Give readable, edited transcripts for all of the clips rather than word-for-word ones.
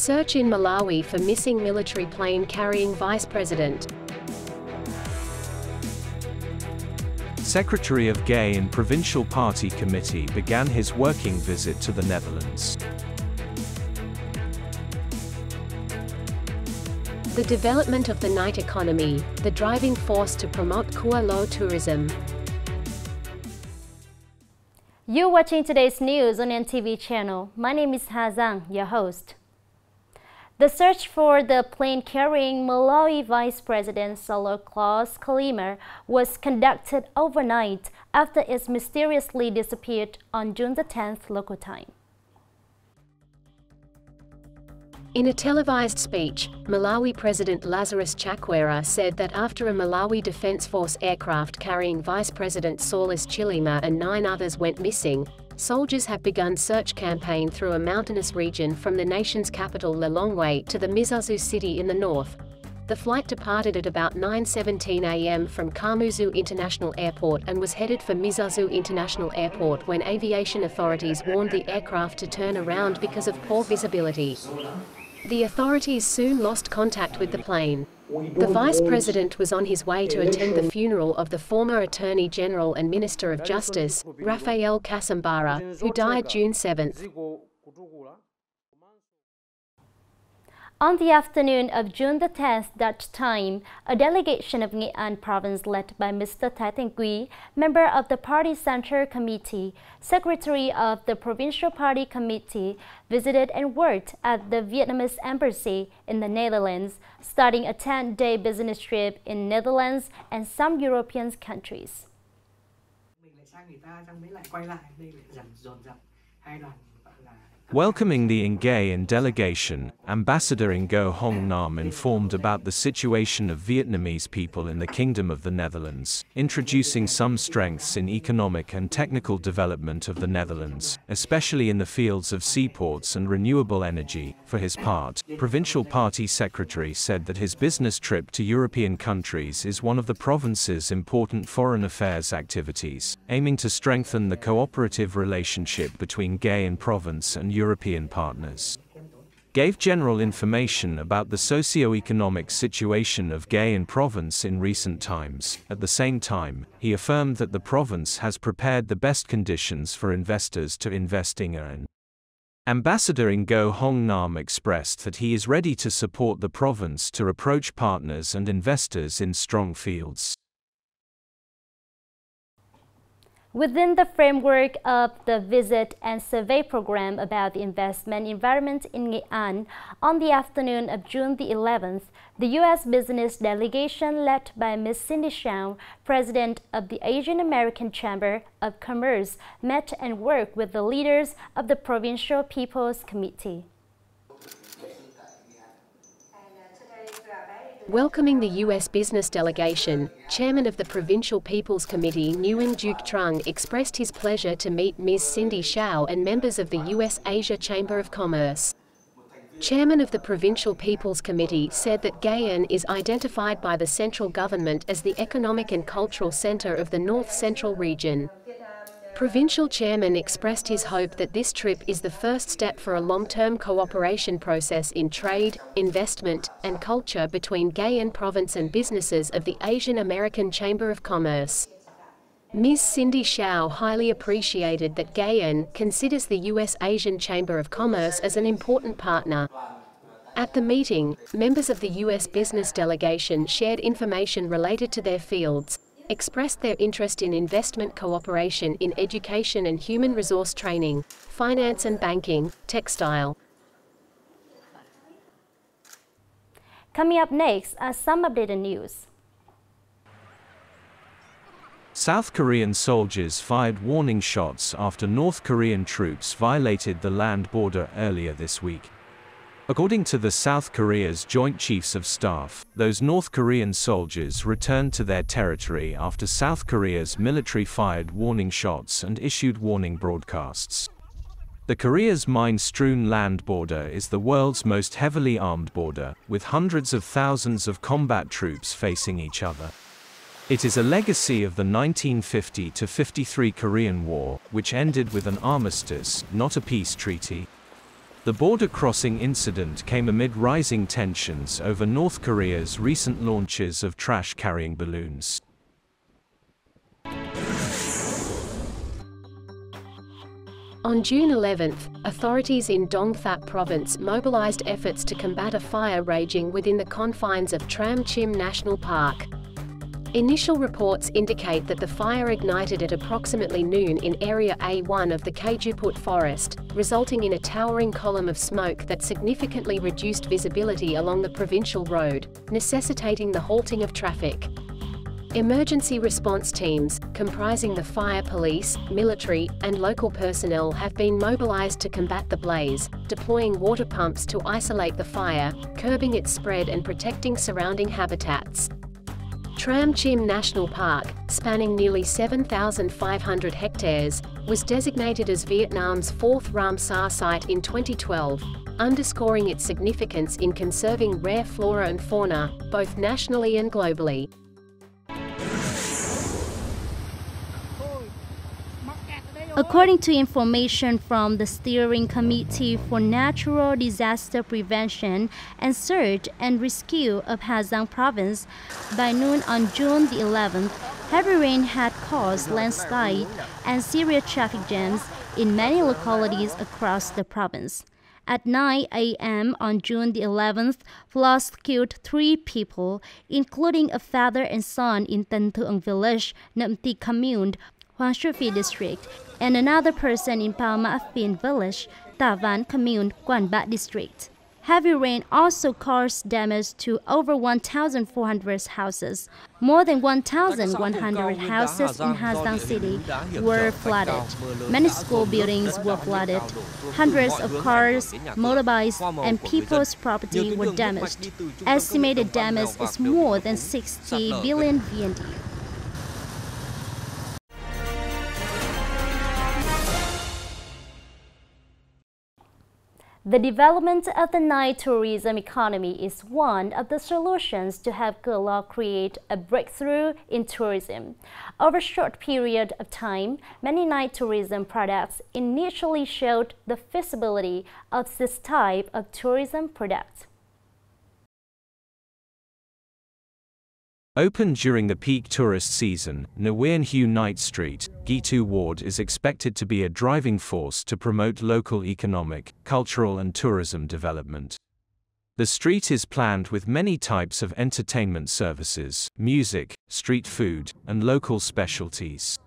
Search in Malawi for missing military plane carrying Vice President. Secretary of Gay and Provincial Party Committee began his working visit to the Netherlands. The development of the night economy, the driving force to promote Cửa Lò tourism. You're watching today's news on NTV channel. My name is Ha Zhang, your host. The search for the plane carrying Malawi Vice President Salor Klaus Kalimer was conducted overnight after it mysteriously disappeared on June the 10th local time. In a televised speech, Malawi President Lazarus Chakwera said that after a Malawi Defence Force aircraft carrying Vice President Saulus Chilima and 9 others went missing, soldiers have begun search campaign through a mountainous region from the nation's capital Lilongwe to the Mizuzu city in the north. The flight departed at about 9:17 a.m. from Kamuzu International Airport and was headed for Mizuzu International Airport when aviation authorities warned the aircraft to turn around because of poor visibility. The authorities soon lost contact with the plane. The Vice President was on his way to attend the funeral of the former Attorney General and Minister of Justice, Raphael Kasambara, who died June 7th. On the afternoon of June the 10th Dutch time, a delegation of Nghệ An province led by Mr. Thái Thanh Quý, member of the Party Central Committee, secretary of the Provincial Party Committee, visited and worked at the Vietnamese Embassy in the Netherlands, starting a 10-day business trip in Netherlands and some European countries. Welcoming the Nghaen delegation, Ambassador Ngo Hong Nam informed about the situation of Vietnamese people in the Kingdom of the Netherlands, introducing some strengths in economic and technical development of the Netherlands, especially in the fields of seaports and renewable energy. For his part, Provincial Party Secretary said that his business trip to European countries is one of the province's important foreign affairs activities, aiming to strengthen the cooperative relationship between Nghaen Province and European partners. Gave general information about the socio-economic situation of Nghaen Province in recent times. At the same time, he affirmed that the province has prepared the best conditions for investors to invest in Nghaen. Ambassador Ngo Hong Nam expressed that he is ready to support the province to approach partners and investors in strong fields. Within the framework of the visit and survey program about the investment environment in Nghệ An, on the afternoon of June the 11th, the U.S. business delegation led by Ms. Cindy Shao, president of the Asian American Chamber of Commerce, met and worked with the leaders of the Provincial People's Committee. Welcoming the U.S. business delegation, Chairman of the Provincial People's Committee Nguyen Duc Trung expressed his pleasure to meet Ms. Cindy Shao and members of the U.S. Asia Chamber of Commerce. Chairman of the Provincial People's Committee said that Nghaen is identified by the central government as the economic and cultural center of the North Central region. Provincial Chairman expressed his hope that this trip is the first step for a long-term cooperation process in trade, investment, and culture between Nghaen Province and businesses of the Asian American Chamber of Commerce. Ms. Cindy Shao highly appreciated that Nghaen considers the U.S. Asian Chamber of Commerce as an important partner. At the meeting, members of the U.S. business delegation shared information related to their fields, expressed their interest in investment cooperation in education and human resource training, finance and banking, textile. Coming up next are some updated news. South Korean soldiers fired warning shots after North Korean troops violated the land border earlier this week. According to the South Korea's Joint Chiefs of Staff, those North Korean soldiers returned to their territory after South Korea's military fired warning shots and issued warning broadcasts. The Korea's mine-strewn land border is the world's most heavily armed border, with hundreds of thousands of combat troops facing each other. It is a legacy of the 1950-53 Korean War, which ended with an armistice, not a peace treaty. The border crossing incident came amid rising tensions over North Korea's recent launches of trash-carrying balloons. On June 11th, authorities in Dong Thap province mobilized efforts to combat a fire raging within the confines of Tram Chim National Park. Initial reports indicate that the fire ignited at approximately noon in Area A1 of the Kajuput forest, resulting in a towering column of smoke that significantly reduced visibility along the provincial road, necessitating the halting of traffic. Emergency response teams, comprising the fire police, military, and local personnel have been mobilized to combat the blaze, deploying water pumps to isolate the fire, curbing its spread and protecting surrounding habitats. Tram Chim National Park, spanning nearly 7,500 hectares, was designated as Vietnam's fourth Ramsar site in 2012, underscoring its significance in conserving rare flora and fauna, both nationally and globally. According to information from the Steering Committee for Natural Disaster Prevention and Search and Rescue of Ha Giang Province, by noon on June the 11th, heavy rain had caused landslide and serious traffic jams in many localities across the province. At 9 a.m. on June the 11th, floods killed 3 people, including a father and son in Tân Thượng Village, Nậm Ti Commune, Hoàng Su Phi District, and another person in Pao Ma Phin Village, Ta Van Commune, Quan Ba District. Heavy rain also caused damage to over 1,400 houses. More than 1,100 houses in Ha Giang City were flooded. Many school buildings were flooded. Hundreds of cars, motorbikes, and people's property were damaged. Estimated damage is more than 60 billion VND. The development of the night tourism economy is one of the solutions to have Cửa Lò create a breakthrough in tourism. Over a short period of time, many night tourism products initially showed the feasibility of this type of tourism product. Open during the peak tourist season, Nguyen Hue Night Street, Gitu Ward is expected to be a driving force to promote local economic, cultural and tourism development. The street is planned with many types of entertainment services, music, street food, and local specialties.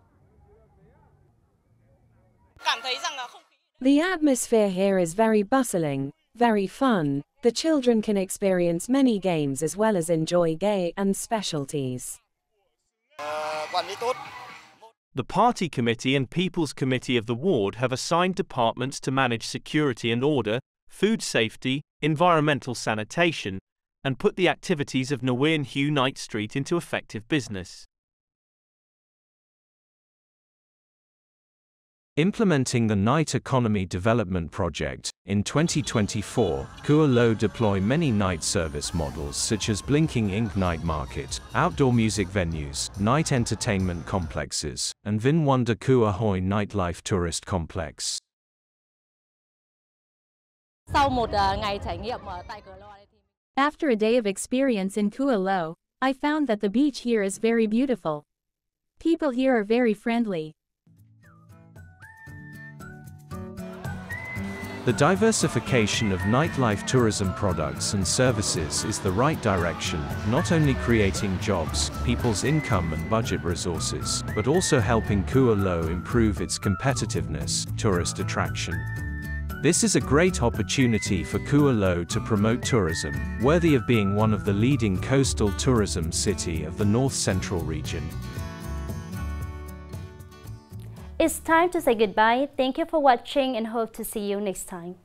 The atmosphere here is very bustling, very fun. The children can experience many games as well as enjoy gay and specialties. The Party Committee and People's Committee of the ward have assigned departments to manage security and order, food safety, environmental sanitation, and put the activities of Nguyen Hue Night Street into effective business. Implementing the Night Economy Development Project, in 2024, Cửa Lò deploy many night service models such as Blinking Ink Night Market, outdoor music venues, night entertainment complexes, and Vin Wonder Cửa Hoi Nightlife Tourist Complex. After a day of experience in Cửa Lò, I found that the beach here is very beautiful. People here are very friendly. The diversification of nightlife tourism products and services is the right direction, not only creating jobs, people's income and budget resources, but also helping Cửa Lò improve its competitiveness, tourist attraction. This is a great opportunity for Cửa Lò to promote tourism, worthy of being one of the leading coastal tourism city of the North Central region. It's time to say goodbye. Thank you for watching and hope to see you next time.